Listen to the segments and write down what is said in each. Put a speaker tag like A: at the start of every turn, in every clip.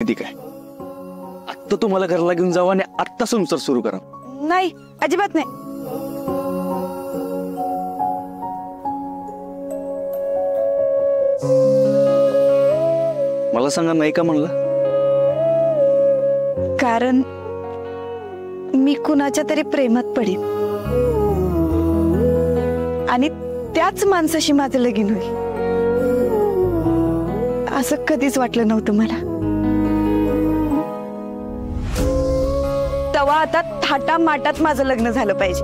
A: ठीक आहे, आत्ता तुम्हाला घरला घेऊन जावं आणि आत्ता संसार सुरू करा.
B: नाही, अजिबात नाही.
A: मला सांगा, नाही का म्हणलं?
B: कारण मी कुणाच्या तरी प्रेमात पडेन आणि त्याच माणसाशी माझं लगीन होईल असं कधीच वाटलं नव्हतं मला. तेव्हा आता थाटा माटात माझं लग्न झालं पाहिजे.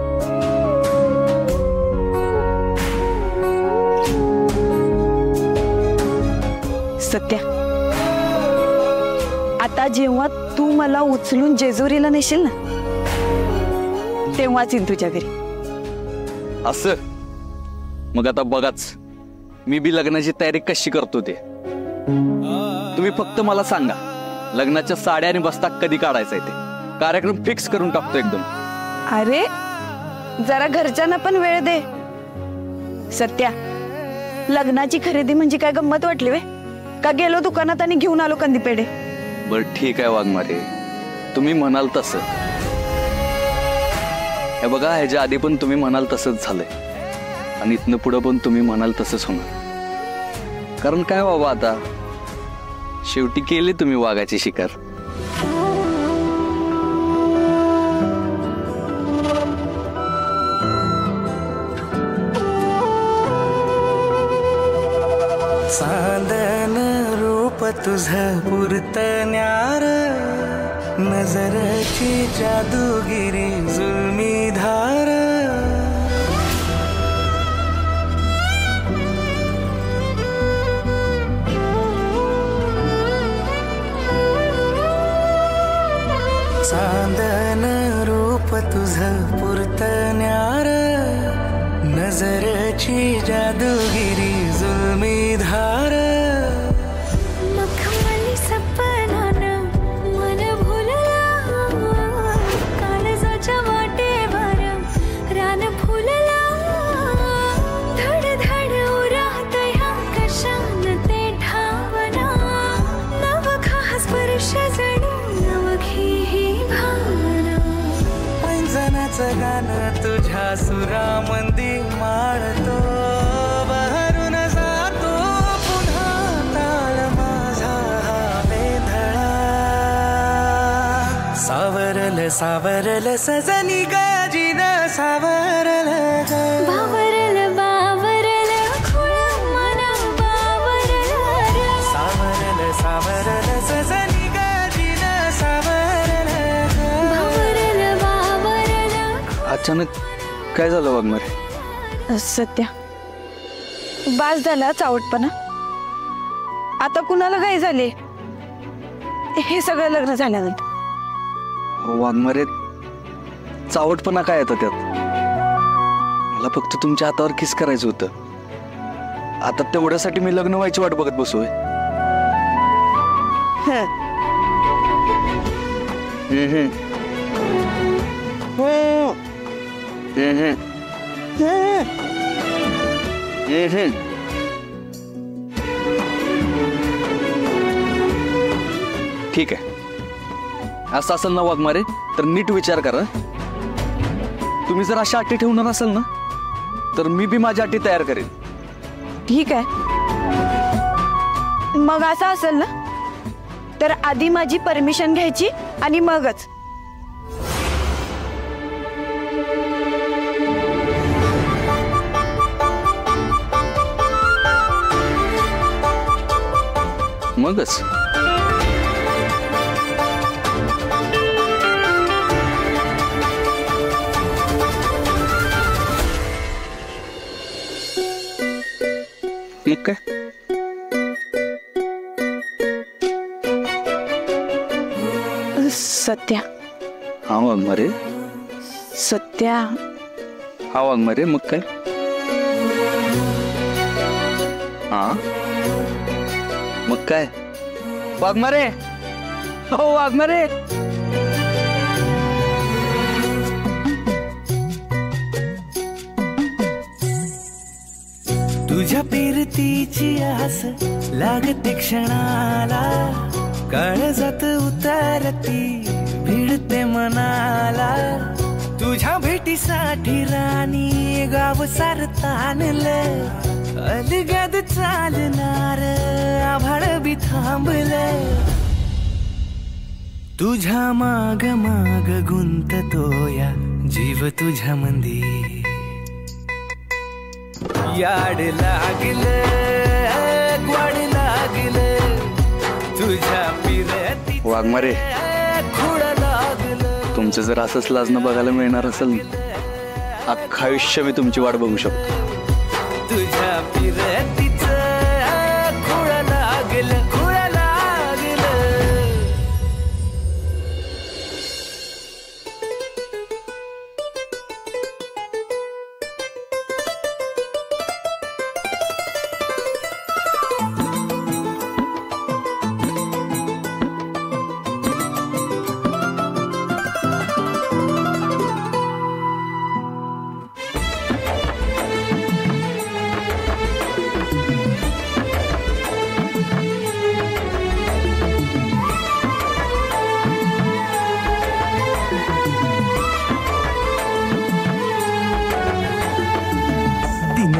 B: सत्या, आता जेव्हा तू मला उचलून जेजुरीला नेशील ना, तेव्हाच येईन तुझ्या घरी.
A: असं मग आता बघाच मी बी लग्नाची तयारी कशी करतो ते. तुम्ही फक्त मला सांगा, लग्नाच्या साड्या आणि बस्ता कधी काढायचा आहे ते. कार्यक्रम फिक्स करून टाकतो एकदम.
B: अरे जरा घरच्यांना पण वेळ दे. सत्या, लग्नाची खरेदी म्हणजे काय गंमत वाटली वे का? गेलो दुकानात आणि घेऊन आलो कंदी पेढे.
A: बर ठीक आहे वाघमारे, तुम्ही म्हणाल तसं. हे बघा, ह्याच्या आधी पण तुम्ही म्हणाल तसंच झालंय आणि इथनं पुढं पण तुम्ही म्हणाल तसंच होणार. कारण काय बाबा, आता शेवटी केली तुम्ही वाघाची शिकार.
C: चांदन रूप तुझं पुरतन्यार, नजरची जादूगिरी जुलमी धार. चांदन रूप तुझं पुरतन्यार, नजरची जादूगिरी जुलमी धार.
D: मखमली सपनानं मन भुलला, काळजाच्या वाटेवर रान फुलला. धड धड उरात ह्या कशान ते ठावना, नवखा स्पर्श जणू नवखी ही भावना.
C: पैंजनाचं गाणं तुझ्या सुरामंदी माळतो, बहरून जातो पुन्हा ताल माझा हा वेधळा. सावरल सावरल सजनी गाजीन सावरल ग,
D: बावरल बावरल खुळ मना बावरल.
C: सावरल सावरल सजनी गाजीन सावरल ग,
D: बावरल बावरल.
A: अचानक काय झालं वाघमारे?
B: सत्या, बास झाला चावटपणा. आता कुणाला काय झाले हे सगळं लग्न झाल्यानंतर?
A: वाघमारे, चावटपणा काय येतं त्यात? मला फक्त तुमच्या हातावर किस करायचं होतं. आता तेवढ्यासाठी मी लग्न व्हायची वाट बघत बसोय? ठीक आहे, असं असेल ना वाघमारे, तर नीट विचार करा. तुम्ही जर अशा अटी ठेवणार असाल ना, तर मी बी माझ्या अटी तयार करेन.
B: ठीक आहे, मग असं असेल ना, तर आधी माझी परमिशन घ्यायची आणि मगच.
A: मगच मग काय?
B: सत्या.
A: हा वाघमारे.
B: सत्या.
A: हा वाघमारे, मग काय? हा मग काय? वाघमारे, हो वाघमारे.
C: तुझ्या पिरतीची आस लागते क्षणाला, काळजात उतरती भिडते मनाला तुझ्या भेटीसाठी राणी गाव सारं आणलं अलगद चालणार आभाळ बी थांबलं तुझ्या माग माग गुंततोया जीव तुझ्या मंदी याड लागलं ग्वाड लागलं तुझ्या पिरती
A: वाघमारे
C: खोड लागलं
A: तुमचं जर असंच लाजणं बघायला मिळणार असेल अख्खं आयुष्य मी तुमची वाट बघू शकतो
C: तुझ्या पिरतीचं खोड लागलं खोड लागलं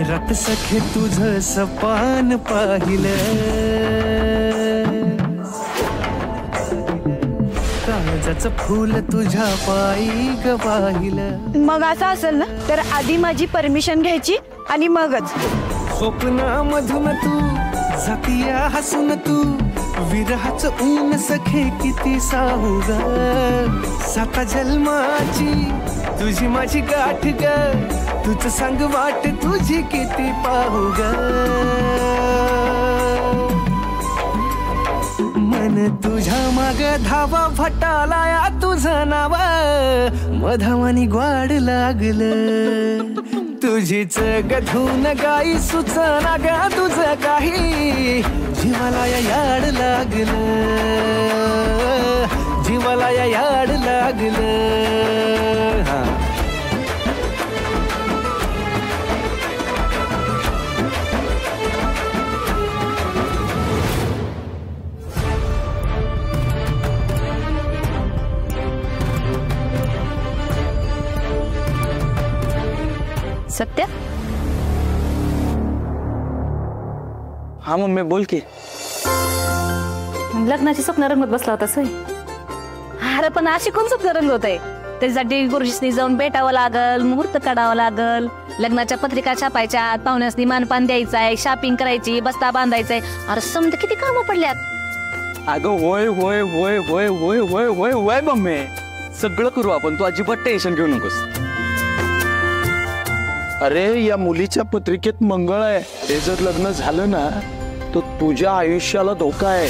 C: रात सखे तुझं सपान पाहिलं काळजाचं फूल तुझ्या पायी ग पाहिलं
B: मग असं असेल ना तर आधी माझी परमिशन घ्यायची आणि मगच
C: स्वप्नामधून तू जातीया हसून तू विरहाचं ऊन सखे किती साहू ग साता जन्माची तुझी माझी गाठ ग तुझं सांग वाट तुझी किती पाहू ग मन तुझ्या माग धावा फटालाया तुझं नाव मधावानी ग्वाड लागलं तुझीच गधून गाई सुचना ग तुझं काही जीवाला याड लागलं जीवाला याड लागलं हा
B: सत्या
A: हा मम्मी बोल की
E: लग्नाची स्वप्न रंगत बसला होता सोय अरे पण अशी कोण स्वप्न रंग होत आहे त्याच्यासाठी गुरुजीसनी जाऊन भेटावं लागल मुहूर्त काढावं लागल लग्नाच्या पत्रिका छापायच्या पाहुण्यासनी मानपान द्यायचाय शॉपिंग करायची बस्ता बांधायचाय अरे समजा किती कामं पडल्यात
A: अगं होय होय होय होय होय होय होय होय मम्मी सगळं करू आपण तू अजिबात टेन्शन घेऊ नकोस अरे या मुलीच्या पत्रिकेत मंगळ आहे ते जर लग्न झालं ना तर तुझ्या आयुष्याला धोका आहे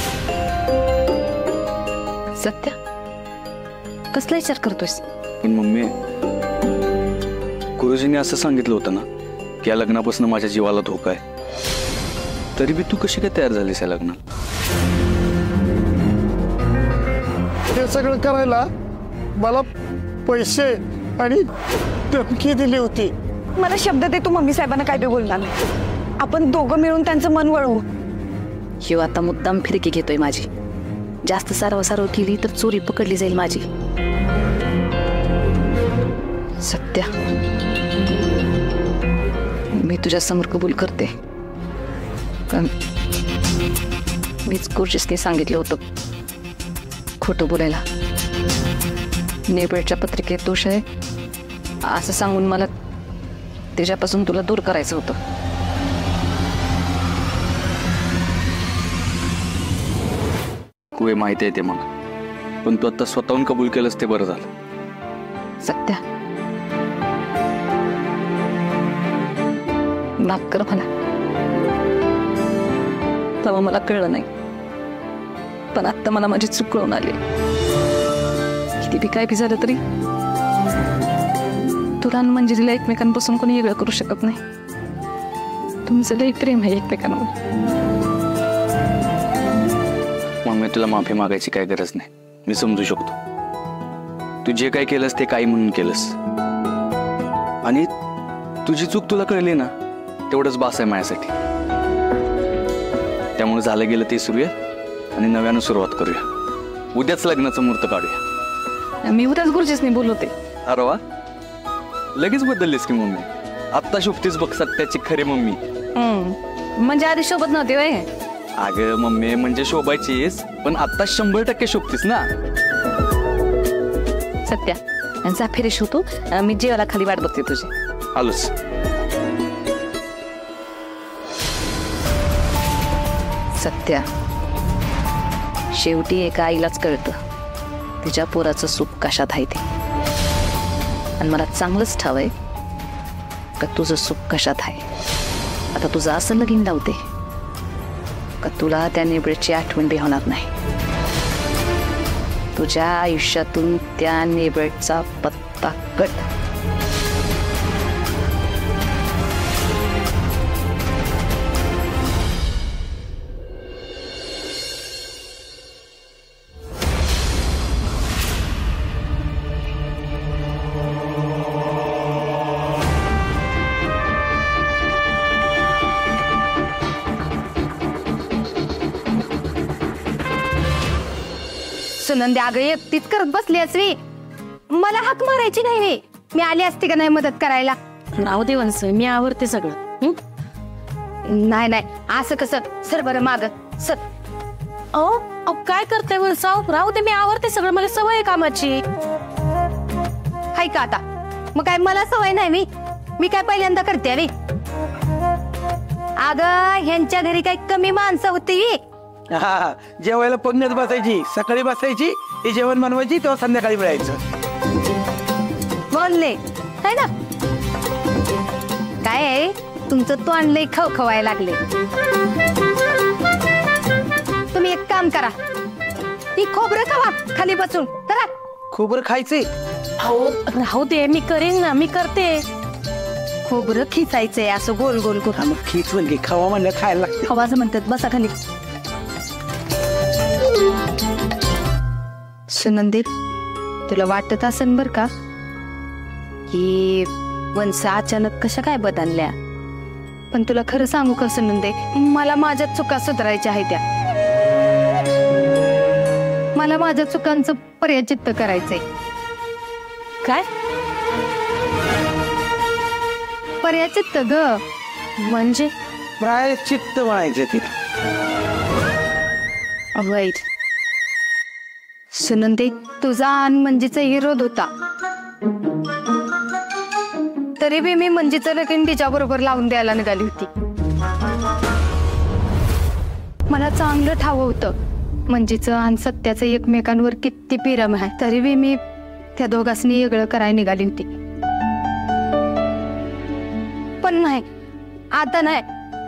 E: सत्या कसला विचार करतोयस
A: पण मम्मी गुरुजींनी असं सांगितलं होतं ना की या लग्नापासून माझ्या जीवाला धोका आहे तरी बी तू कशी काय तयार झालीस या लग्नात
F: हे सगळं करायला मला पैसे आणि धमकी दिली होती
B: मला शब्द दे तू मम्मी साहेबांना काय बी बोलणार नाही आपण दोघं मिळून त्यांचं मन वळवू
E: ह्यो आता मुद्दाम फिरकी घेतोय माझी जास्त सारव केली तर चोरी पकडली जाईल माझी सत्या मी तुझ्या समोर कबूल करते पण मीच गुरुजीसनी सांगितलं होतं खोटं बोलायला नेबेडच्या पत्रिकेत दोष आहे असं सांगून मला त्याच्यापासून तुला दूर करायचं होतं
A: कुवे माहिती आहे ते मला पण तू आता स्वतःहून कबूल केलंस ते बरं झालं
E: सत्या माफ कर मला तेव्हा मला कळलं नाही पण आता मला माझी चूक कळून आली किती बी काय बी झालं तरी तुला आणि मंजिरीला एकमेकांपासून कोणी वेगळं करू शकत नाही तुमचं लई प्रेम आहे एकमेकांवर
A: मग मी तुला माफी मागायची काय गरज नाही मी समजू शकतो तू जे काय केलंस ते काही म्हणून केलंस आणि तुझी चूक तुला कळली ना तेवढंच बास आहे माझ्यासाठी त्यामुळे झालं गेलं ते सुरूया आणि नव्यानं सुरुवात करूया उद्याच लग्नाचं मुहूर्त काढूया.
E: मी उद्याच गुरुजीसनी बोलवते.
A: अरे वा, लगेच बदललीस की मम्मी. आत्ता शोभतीस बघ सत्याची खरी मम्मी.
E: म्हणजे आधी शोभत नव्हती वय.
A: अगं मम्मी म्हणजे शोभायचीस, पण आता 100% शोभतीस ना.
E: सत्या यांचा फ्रेश होतो. मी जेवायला खाली वाट बघते तुझी.
A: आलोच.
E: सत्या, शेवटी एका आईलाच कळतं तिच्या पोराचं सुख कशात आहे ते. आणि मला चांगलंच ठावय का तुझं सुख कशात आहे. आता तुझं असं लगीन लावते का तुला त्या नेबळची आठवण बी होणार नाही. तुझ्या आयुष्यातून त्या नेबळचा पत्ता कट.
B: सुनंदे अगं एकटीच करत बसली असवी. मला हाक मारायची नाही वे. मी आली असते का नाही मदत करायला.
E: राहू दे वंस, मी आवडते सगळं.
B: नाही नाही असं कसं. सर बरं माग सर.
E: अहो काय करते वंसाव. राहू दे, मी आवडते सगळं. मला सवय आहे कामाची.
B: हाय का आता. मग काय मला सवय नाही मी काय पहिल्यांदा करते वे. अगं ह्यांच्या घरी काही कमी माणसं होती.
G: हा, जेवायला पुण्यात बसायची. सकाळी बसायची, हे जेवण बनवायची, तेव्हा संध्याकाळी मिळायचं.
B: बोलले है ना. काय आहे तुमचं तोंडले खवखवायला लागले. तुम्ही एक काम करा, ही खोबरं खावा खाली बसून. करा.
G: खोबरं खायचे.
E: राहू दे, मी करेन ना. मी करते.
B: खोबरं खिचायचंय असं गोल गोल
G: हा,
B: करून.
G: मग खीच म्हणजे खावा म्हणलं खायला लागते.
B: खवाचं म्हणतात. बसा खाली. सुनंदे तुला वाटत असेल बर का की वंसा अचानक कशा काय बदलल्या. पण तुला खरं सांगू का सुनंदे, मला माझ्या चुका सुधारायच्या आहेत. त्या मला माझ्या चुकांचं पर्यायचित्त करायचंय.
E: काय
B: पर्यायचित्त ग.
E: म्हणजे
G: प्रायश्चित्त म्हणायचं तिला.
B: वाईट. सुनंदे तुझा आणि मंजीचा विरोध होता, तरी बी मी मंजीचं लगीन तिच्या बरोबर लावून द्यायला निघाली होती. मला चांगलं ठाव होतं मंजीचं आणि सत्याचं एकमेकांवर किती प्रेम आहे. तरी बी मी त्या दोघांनी वेगळं करायला निघाली होती. पण नाही, आता नाही.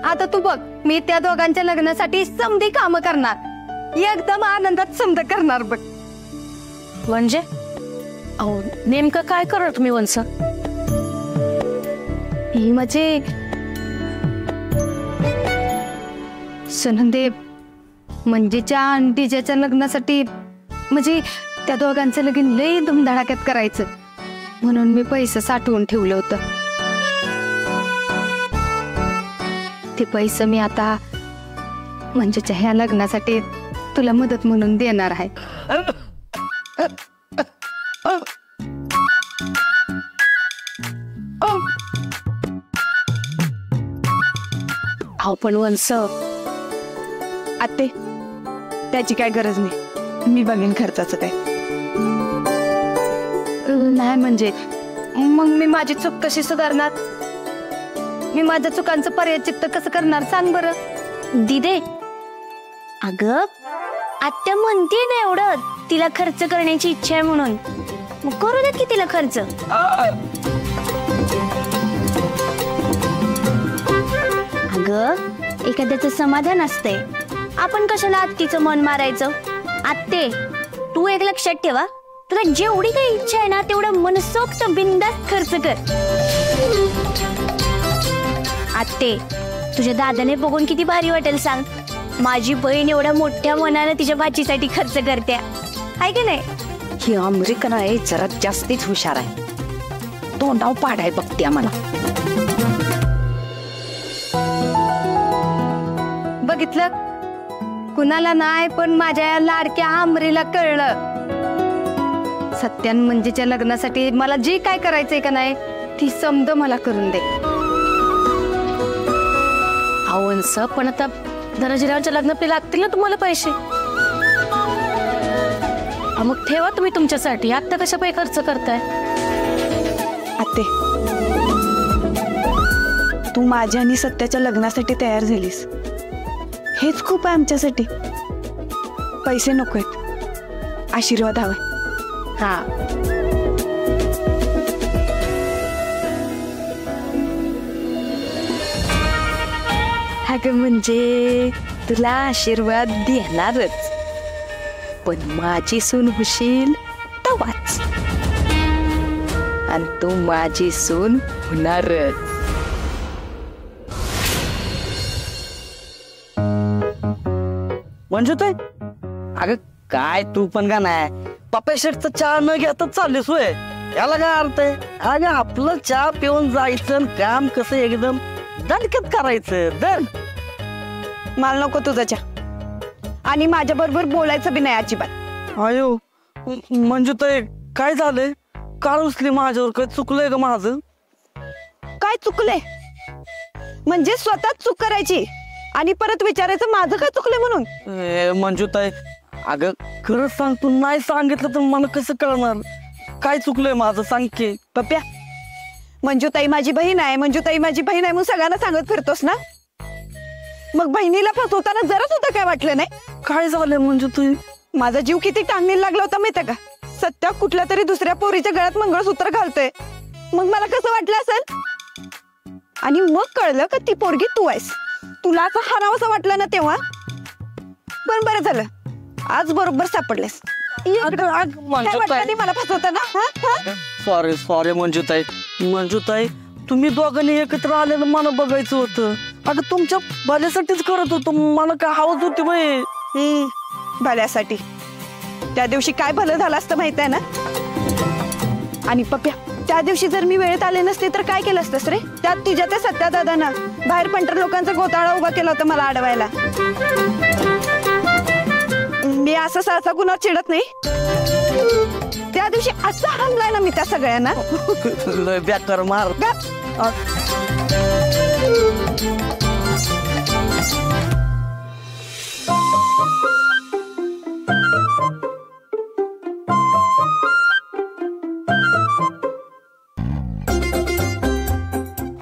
B: आता तू बघ, मी त्या दोघांच्या लग्नासाठी समधी कामं करणार. एकदम आनंदात समध करणार बघ.
E: म्हणजे अहो नेमकं काय करणार तुम्ही वंस.
B: ही म्हणजे सुनंदे मंजीच्या आणि डीजेच्या लग्नासाठी म्हणजे त्या दोघांचं लगीन लई धुमधडाक्यात करायचं म्हणून मी पैसे साठवून ठेवलं होतं. ते पैसे मी आता मंजीच्या ह्या लग्नासाठी तुला मदत म्हणून देणार आहे.
E: अहो पण वंस
B: आते त्याची काय गरज नाही. मी बघेन खर्चाचं काय. नाही म्हणजे मग मी माझी चूक कशी सुधारणार. मी माझ्या चुकांचं पर्यायचित्त कसं करणार सांग बरं.
D: दिदे अगं आत्या म्हणते ना एवढं तिला खर्च करण्याची इच्छा आहे म्हणून, मग करू देत की तिला खर्च. अगं एखाद्याचं समाधान असते, आपण कशाला आत्तीचं मन मारायचं. आत्ते तू एक लक्षात ठेवा, तुला जेवढी काही इच्छा आहे ना तेवढं मनसोक्त बिनधास्त खर्च कर. आत्ते तुझ्या दादाने बघून किती भारी वाटेल सांग. माझी बहीण एवढ्या मोठ्या मनानं तिच्या भाचीसाठी खर्च करते आहे की नाही.
B: ही अमेरिकन आहे जरा जास्तीच हुशार आहे. तोंडाव पाडाय बघते आम्हाला. बघितलं कुणाला नाही, पण माझ्या या लाडक्या आमरीला कळलं. सत्यान मंजेच्या लग्नासाठी मला जे काय करायचंय का नाही ती समज मला करून दे.
E: आवंस पण आता धनंजयरावांच्या लग्नात लागतील ना तुम्हाला पैसे. मग ठेवा तुम्ही तुमच्यासाठी. आता कशा पैसे खर्च करताय?
H: आते, तू माझ्या आणि सत्याच्या लग्नासाठी तयार झालीस, हेच खूप आहे आमच्यासाठी. पैसे नकोत, आशीर्वाद हवाय.
E: हा,
B: अगं म्हणजे तुला आशीर्वाद देणारच, पण माझी सून होशील तवाच, आणि तू माझी सून होणारच.
I: म्हणजे ते अगं काय तू पण का नाही पप्पा शेटचा चहा न घेता चाललीस होय? याला काय अर्थ आहे? अगं आपलं चहा पिऊन जायचं, काम कसं एकदम दणकत करायचं. दर
H: मला नको तुझा चहा, आणि माझ्या बरोबर बोलायचं बी नाही अजिबात.
I: अयो म्हणजे ते काय झालंय? काळ उचली माझ्यावर, काय चुकलंय का माझं?
H: काय चुकलंय म्हणजे स्वतःच चूक करायची आणि परत विचारायचं माझं काय चुकलंय म्हणून.
I: मंजूताई अगं खरंच सांग, तू नाही सांगितलं तर मला कसं कळणार काय चुकलंय माझं? सांग की.
H: पप्प्या, मंजूताई माझी बहीण आहे, मंजूताई माझी बहीण आहे म्हणून सगळ्यांना सांगत फिरतोस ना. मग बहिणीला फसवताना जरा सुद्धा काय वाटलं नाही?
I: काय झालं मंजूताई?
H: माझा जीव किती टांगणीला लागला होता माहिती का? सत्या कुठल्या तरी दुसऱ्या पोरीच्या गळ्यात मंगळसूत्र घालतोय, मग मला कसं वाटलं असेल? आणि मग कळलं का ती पोरगी तू आहेस. तुला असं हाणावंसं वाटलं ना तेव्हा, पण बरं झालं आज बरोबर सापडलेस. मला फसवताना.
I: सॉरी मंजूताई. मंजूताई तुम्ही दोघांनी एकत्र आलेलं मला बघायचं होतं. अगं तुमच्या भल्यासाठीच करत होतो, मला काय हवंच होती बाई.
H: भल्यासाठी त्या दिवशी काय भलं झालं असतं माहित आहे ना. आणि पप्प्या, त्या दिवशी जर मी वेळेत आले नसते तर काय केलं असतंस रे? त्यात तुझ्या त्या सत्या दादांना बाहेर पंटर लोकांचा गोताळा उभा केला होता मला अडवायला. मी असं सहसा कुणावर चिडत नाही. त्या दिवशी असं हाणलाय ना मी त्या सगळ्यांना.
I: बेकार मार.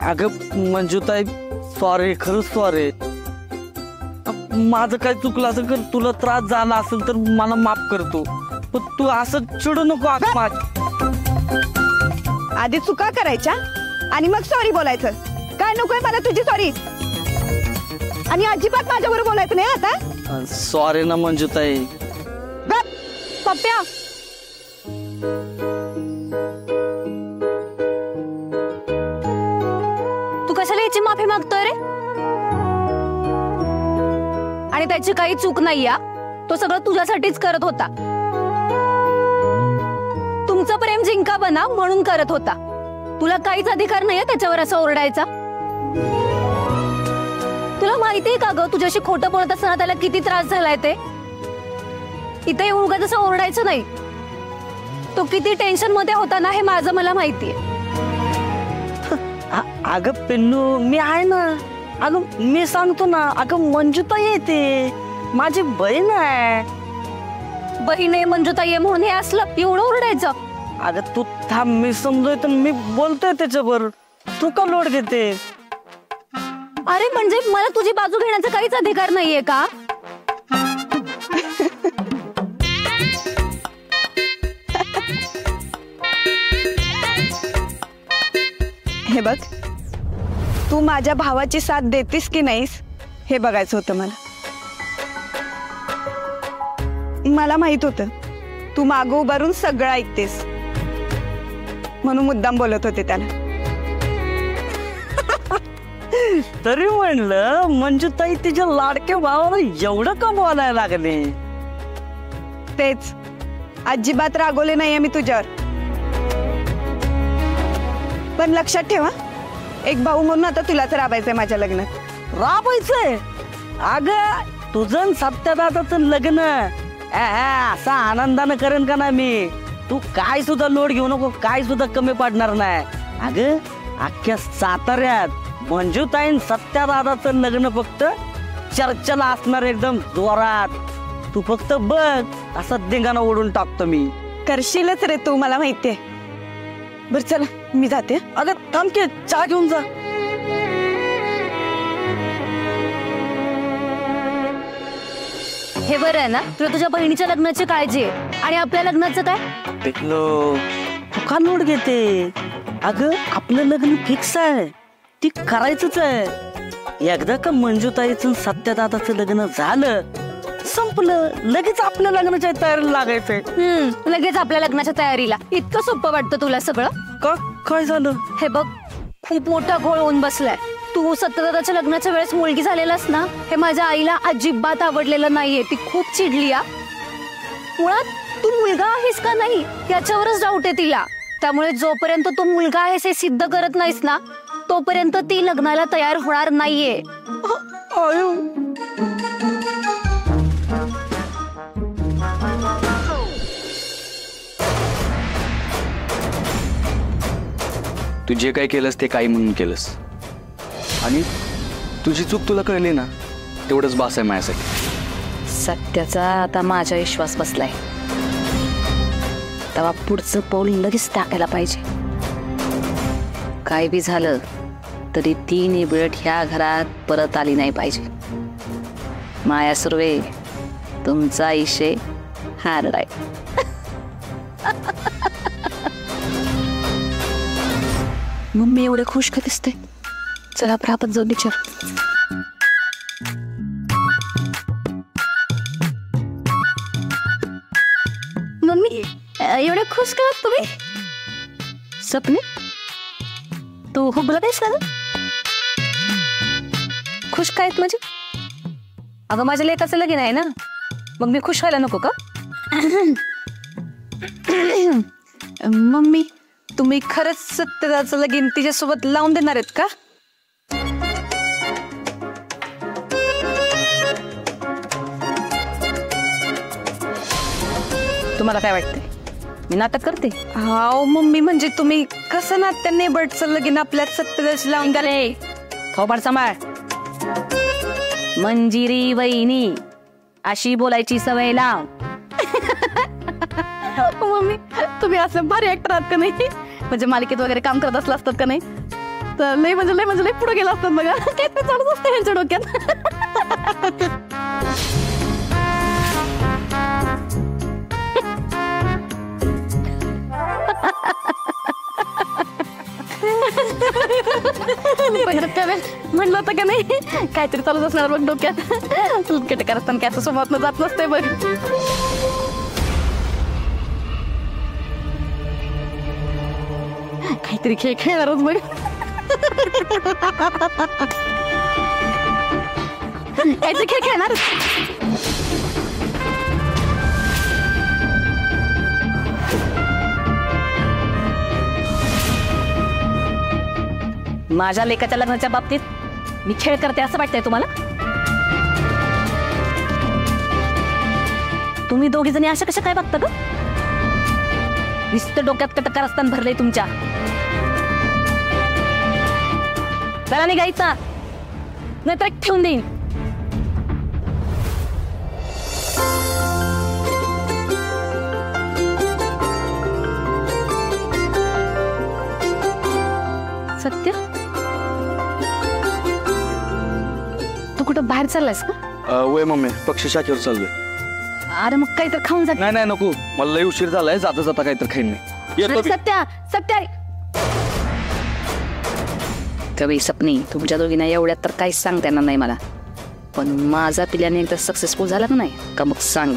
I: अगं मंजूताई सॉरी, खरंच सॉरी. माझं काय चुकलं असेल, तर तुला त्रास झाला असेल तर मला माफ करतो, पण तू असं चिडू नको.
H: आधी चुका करायच्या आणि मग सॉरी बोलायचं. काय नकोय मला तुझी सॉरी, आणि अजिबात माझ्यावर बोलायचं नाही आता.
I: सॉरी ना मंजूताई.
H: पप्प्या,
E: तू कशाला याची माफी मागतोय रे? आणि त्याची काही चूक नाही. तो सगळं तुझ्यासाठीच करत होता. तुमचं प्रेम जिंका बना म्हणून करत होता. तुला काहीच अधिकार नाहीये त्याच्यावर असं ओरडायचा. तुला माहितीये का ग तुझ्याशी खोटं बोलत असताना त्याला किती त्रास झालाय ते? इथे येऊन उगाच असं ओरडायचं नाही. तो किती टेन्शन मध्ये होता ना हे माझं मला माहितीये.
I: अगं पिल्लू मी आहे ना. अगं मी सांगतो ना. अगं मंजूताई येते, माझी बहीण आहे.
E: बहीण आहे मंजूताई आहे म्हणून हे असलं एवढं ओरडायचं?
I: अगं तू थांब, मी समजतोय, मी बोलतोय त्याच्यावर, तू का लोड घेते?
E: अरे म्हणजे मला तुझी बाजू घेण्याचा काहीच अधिकार नाहीये का?
H: हे बघ, तू माझ्या भावाची साथ देतीस की नाहीस हे बघायचं होतं मला. मला माहित होतं तू मागं उभारून सगळं ऐकतेस, म्हणून मुद्दाम बोलत होते त्याला.
I: तरी म्हणलं मंजूताई तिच्या लाडक्या भावाला एवढं का बोलायला लागले?
H: तेच, अजिबात रागवले नाहीये मी तुझ्यावर. पण लक्षात ठेवा, एक भाऊ म्हणून आता तुलाच राबायचंय माझ्या लग्नात.
I: राबायचंय? अगं तुझं सत्यादादाचं लग्न असं आनंदानं करेन का ना मी. तू काय सुद्धा लोड घेऊ नको, काय सुद्धा कमी पडणार नाही. अगं अख्ख्या साताऱ्यात मंजूताईन सत्यादादाचं लग्न फक्त चर्चेला असणार एकदम जोरात. तू फक्त बघ असं धिंगाणा ओढून टाकतो मी.
H: करशीलच रे तू, मला माहितीये. बर चला मी जाते.
I: अगं थांब की, चहा घेऊन जा.
E: हे बरं आहे ना, तुला तुझ्या बहिणीच्या लग्नाची काळजी आहे आणि आपल्या लग्नाचं काय?
I: तू का लोड घेते? अगं आपलं लग्न फिक्स आहे, ती करायचंच आहे. एकदा का मंजूताईचं सत्यादादाचं लग्न झालं संपलं, लगेच आपल्या लग्नाच्या तयारीला लागायचंय.
E: लगेच आपल्या लग्नाच्या तयारीला. इतकं सोपं वाटतं तुला सगळं?
I: का काय झालं?
E: हे बघ, खूप मोठा घोळ होऊन बसलाय. तू सत्यादादाच्या लग्नाच्या वेळेस मुलगी झालेलास ना, हे माझ्या आईला अजिबात आवडलेलं नाहीये. ती खूप चिडली. मुळात तू मुलगा आहेस का नाही याच्यावरच डाऊट आहे तिला. त्यामुळे जोपर्यंत तू मुलगा आहेस हे सिद्ध करत नाहीस ना, तोपर्यंत ती लग्नाला तयार होणार नाहीये.
A: तू जे काय केलंस ते काही म्हणून केलंस आणि तुझी चूक तुला कळली ना, तेवढंच बास आहे माझ्यासाठी.
E: सत्याचा आता माझा विश्वास बसलाय, तेव्हा पुढचं पाऊल लगेच टाकायला पाहिजे. काय बी झालं तरी ती निबळट ह्या घरात परत आली नाही पाहिजे. माया सुर्वे, तुमचा इशे हार्ड आहे. मम्मी एवढे खुश का दिसते? चला आपण जाऊन विचार. मम्मी एवढे खुश का तुम्ही? सपने तू हुबला आहेस का? खुश काय म्हणजे? अगं माझ्या लेकाचं लगीन आहे ना, मग मी खुश व्हायला नको का?
H: मम्मी तुम्ही खरंच सत्यदाचं लगीन तिच्यासोबत लावून देणार आहेत का?
E: तुम्हाला काय वाटतंय मी नाटक करते?
H: हाव मम्मी, म्हणजे तुम्ही कसं ना त्या नेबरचं लगीन आपल्या सत्यदाचं लावून द्याल?
E: थोबाड सांभाळ. मंजिरी वहिनी अशी बोलायची सवय लाव.
H: मम्मी तुम्ही असं भारी ऍक्टर आहात का नाही? म्हणजे मालिकेत वगैरे काम करत असलं असतात का नाही, तर लय म्हणजे लय पुढे गेला असतात बघा. काय ते चालूच असतं यांच्या डोक्यात. म्हणलं होतं का नाही काहीतरी चालूच असणार बघ डोक्यात. केटकार असताना काय सोबत जात नसते बघ. काहीतरी खेळ खेळणारच बघ. काहीतरी खेळ खेळणार.
E: माझ्या लेकाच्या लग्नाच्या बाबतीत मी खेळ करते असं वाटतंय तुम्हाला? तुम्ही दोघी जणी अशा कशा काय बघता ग? नुसतं डोक्यात कटकार असताना भरलंय तुमच्या. चला निघायचा नाहीतर ठेवून देईन. सत्य तू कुठं बाहेर चाललायस का?
A: वय मम्मी, पक्ष शाखेवर चाललोय.
E: अरे मग काहीतरी खाऊन जा.
A: नाही नको, मला लय उशीर झालाय. जाता जाता काहीतरी खाईन मी. येतो.
E: सत्या कवी सपनी, तुमच्या दोघींना एवढ्यात तर काहीच सांगता येणार नाही मला, पण माझा पिल्याने एकदा सक्सेसफुल झाला का नाही का मग सांग.